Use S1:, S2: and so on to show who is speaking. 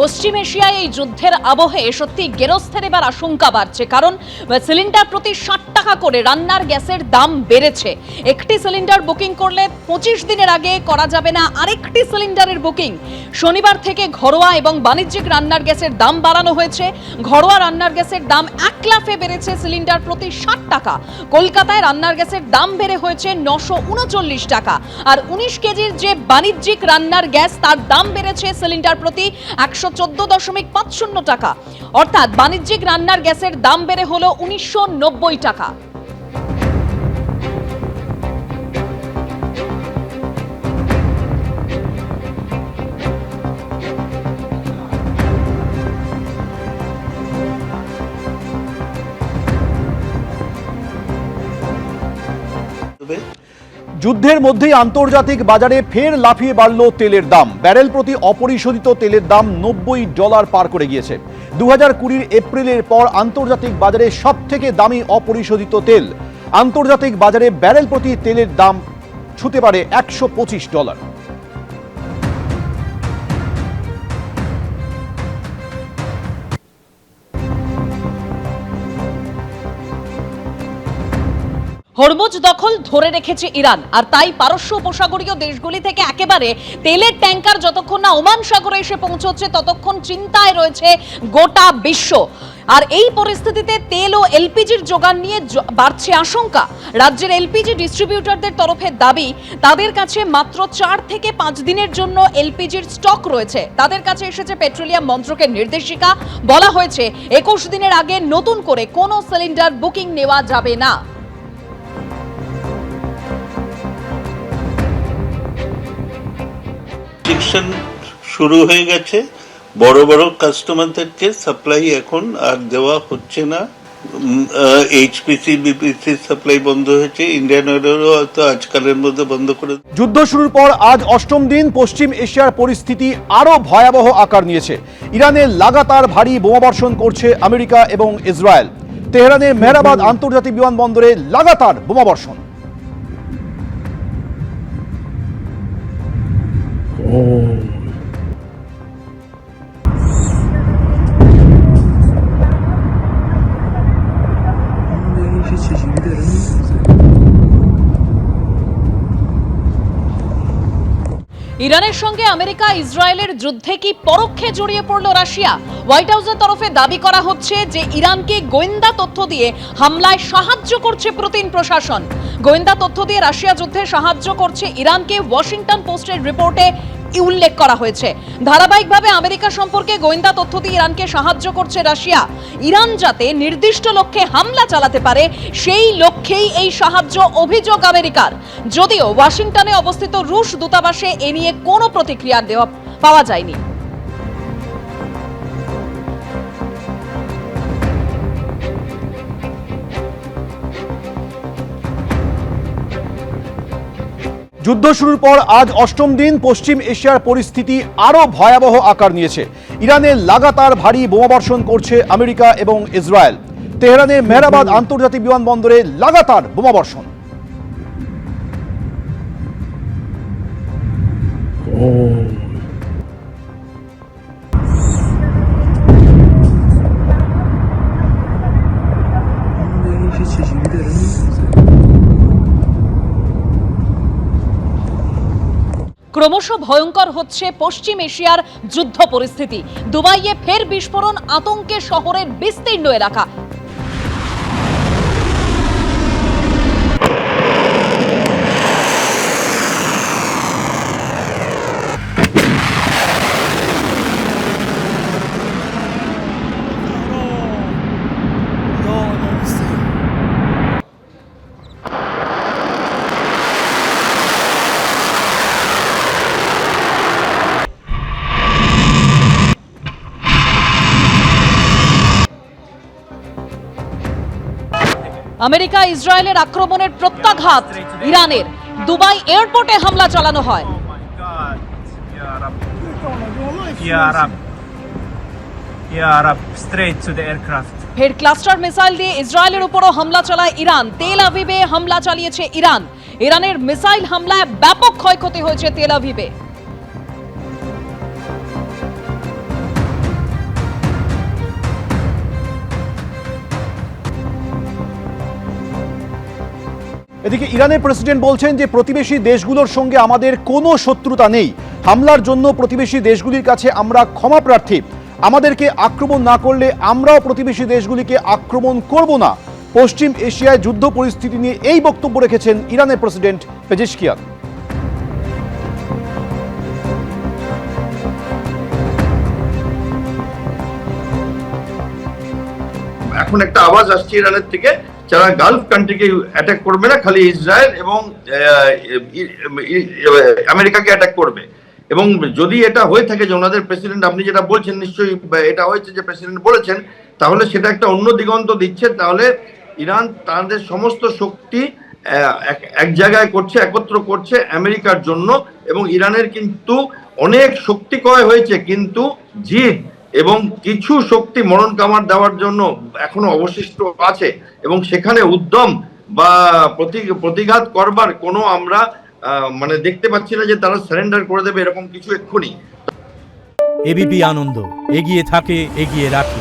S1: পশ্চিম এশিয়ায় এই যুদ্ধের আবহে সত্যি গেরস্থের এবার আশঙ্কা বাড়ছে, কারণ সিলিন্ডার প্রতি 60 টাকা করে রান্নার গ্যাসের দাম বেড়েছে। একটি সিলিন্ডার বুকিং করলে 25 দিনের আগে করা যাবে না আরেকটি সিলিন্ডারের বুকিং। শনিবার থেকে ঘরোয়া এবং বাণিজ্যিক রান্নার গ্যাসের দাম বাড়ানো হয়েছে। ঘরোয়া রান্নার গ্যাসের দাম 1 লাফে বেড়েছে সিলিন্ডার প্রতি 60 টাকা। কলকাতায় রান্নার গ্যাসের দাম বেড়ে হয়েছে 939 টাকা, আর 19 কেজির যে বাণিজ্যিক রান্নার গ্যাস তার দাম বেড়েছে সিলিন্ডার প্রতি 114.50 টাকা। অর্থাৎ বাণিজ্যিক রান্নার গ্যাসের দাম বেড়ে হলো 1990 টাকা।
S2: যুদ্ধের মধ্যেই আন্তর্জাতিক বাজারে ফের লাফিয়ে বাড়ল তেলের দাম। ব্যারেল প্রতি অপরিশোধিত তেলের দাম $90 পার করে গিয়েছে। 2020 এপ্রিলের পর আন্তর্জাতিক বাজারে সবথেকে দামি অপরিশোধিত তেল। আন্তর্জাতিক বাজারে ব্যারেল প্রতি তেলের দাম ছুঁতে পারে $125।
S1: হরমুজ দখল ধরে রেখেছে ইরান, আর তাই পারস্য উপসাগরীয় দেশগুলি থেকে একেবারে তেলের ট্যাঙ্কার যতক্ষণ না ওমান সাগরে এসে পৌঁছচ্ছে ততক্ষণ চিন্তায় রয়েছে গোটা বিশ্ব। আর এই পরিস্থিতিতে তেল ও এলপিজির যোগান নিয়ে বাড়ছে আশঙ্কা। রাজ্যের এলপিজি ডিস্ট্রিবিউটরদের তরফে দাবি, তাদের কাছে মাত্র 4 থেকে 5 দিনের জন্য এলপিজির স্টক রয়েছে। তাদের কাছে এসেছে পেট্রোলিয়াম মন্ত্রকের নির্দেশিকা। বলা হয়েছে 21 দিনের আগে নতুন করে কোনো সিলিন্ডার বুকিং নেওয়া যাবে না।
S3: শুরু হয়ে গেছে, বড় বড় কাস্টমারদেরকে সাপ্লাই এখন আর দেওয়া হচ্ছে না। এইচপিসি বিপিসি সাপ্লাই বন্ধ হয়েছে, ইন্ডিয়ান অয়েলেরও হয়তো আজকালের মধ্যে বন্ধ করে।
S2: যুদ্ধ শুরুর পর আজ 8ম দিন পশ্চিম এশিয়ার পরিস্থিতি আরো ভয়াবহ আকার নিয়েছে। ইরানে লাগাতার ভারী বোমাবর্ষণ করছে আমেরিকা এবং ইসরায়েল। তেহরানের মেহরাবাদ আন্তর্জাতিক বিমানবন্দরে লাগাতার বোমাবর্ষণ।
S1: ইরানের সঙ্গে আমেরিকা ইসরায়েলের যুদ্ধে কি পরোক্ষে জড়িয়ে পড়ল রাশিয়া? হোয়াইট হাউসের তরফে দাবি করা হচ্ছে যে ইরানকে গোয়েন্দা তথ্য দিয়ে হামলায় সাহায্য করছে পুতিন প্রশাসন। গোয়েন্দা তথ্য দিয়ে রাশিয়া যুদ্ধে সাহায্য করছে ইরানকে ওয়াশিংটন পোস্টের রিপোর্টে উল্লেখ করা হয়েছে। ধারাবাহিকভাবে আমেরিকা সম্পর্কে গোয়েন্দা তথ্য দিয়ে ইরানকে সাহায্য করছে রাশিয়া। ইরান যাতে নির্দিষ্ট লক্ষ্যে হামলা চালাতে পারে সেই লক্ষ্যেই এই সাহায্য, অভিযোগ আমেরিকার। যদিও ওয়াশিংটনে অবস্থিত রুশ দূতাবাসে এ নিয়ে কোনো প্রতিক্রিয়া পাওয়া যায়নি।
S2: যুদ্ধ শুরুর পর আজ 8ম দিন পশ্চিম এশিয়ার পরিস্থিতি আরো ভয়াবহ আকার নিয়েছে। ইরানে লাগাতার ভারী বোমাবর্ষণ করছে আমেরিকা এবং ইসরায়েল। তেহরানের মেহরাবাদ আন্তর্জাতিক বিমানবন্দরে লাগাতার বোমাবর্ষণ।
S1: ক্রমশ ভয়ঙ্কর হচ্ছে পশ্চিম এশিয়ার যুদ্ধ পরিস্থিতি। দুবাইয়ে ফের বিস্ফোরণ, আতঙ্কে শহরের বিস্তীর্ণ এলাকা। আমেরিকা ইসরায়েলের আক্রমণের প্রত্যাঘাত ইরানের। দুবাই এয়ারপোর্টে হামলা চালানো হয়। ফের ক্লাস্টার মিসাইল দিয়ে ইসরায়েলের উপরও হামলা চালায় ইরান। তেল আভিভে হামলা চালিয়েছে ইরান। ইরানের মিসাইল হামলায় ব্যাপক ক্ষয়ক্ষতি হয়েছে তেল আভিভে।
S2: এদিকে ইরানের প্রেসিডেন্ট বলছেন যে প্রতিবেশী দেশগুলোর সঙ্গে আমাদের কোনো শত্রুতা নেই। হামলার জন্য প্রতিবেশী দেশগুলির কাছে আমরা ক্ষমা প্রার্থী। আমাদেরকে আক্রমণ না করলে আমরাও প্রতিবেশী দেশগুলিকে আক্রমণ করব না। পশ্চিম এশিয়ায় যুদ্ধ পরিস্থিতি নিয়ে এই বক্তব্য রেখেছেন ইরানের প্রেসিডেন্ট পেজেশকিয়ান।
S4: এখন একটা আওয়াজ আসছে ইরানের থেকে, যারা গালফ কান্ট্রিকে অ্যাটাক করবে না, খালি ইসরায়েল এবং আমেরিকাকে অ্যাটাক করবে। এবং যদি এটা হয়ে থাকে যে ওনাদের প্রেসিডেন্ট, আপনি যেটা বলছেন নিশ্চয়ই এটা হয়েছে যে প্রেসিডেন্ট বলেছেন, তাহলে সেটা একটা অন্য দিগন্ত দিচ্ছে। তাহলে ইরান তাদের সমস্ত শক্তি এক জায়গায় করছে, একত্র করছে আমেরিকার জন্য। এবং ইরানের কিন্তু অনেক শক্তি ক্ষয় হয়েছে, কিন্তু জিদ এবং কিছু শক্তি মরণ কামার দেওয়ার জন্য এখনো অবশিষ্ট আছে। এবং সেখানে উদ্যম বা প্রতিঘাত করবার কোনো আমরা মানে দেখতে পাচ্ছি না যে তারা সারেন্ডার করে দেবে এরকম কিছু এক্ষুনি।
S5: এবিপি আনন্দ, এগিয়ে থাকে, এগিয়ে রাখে।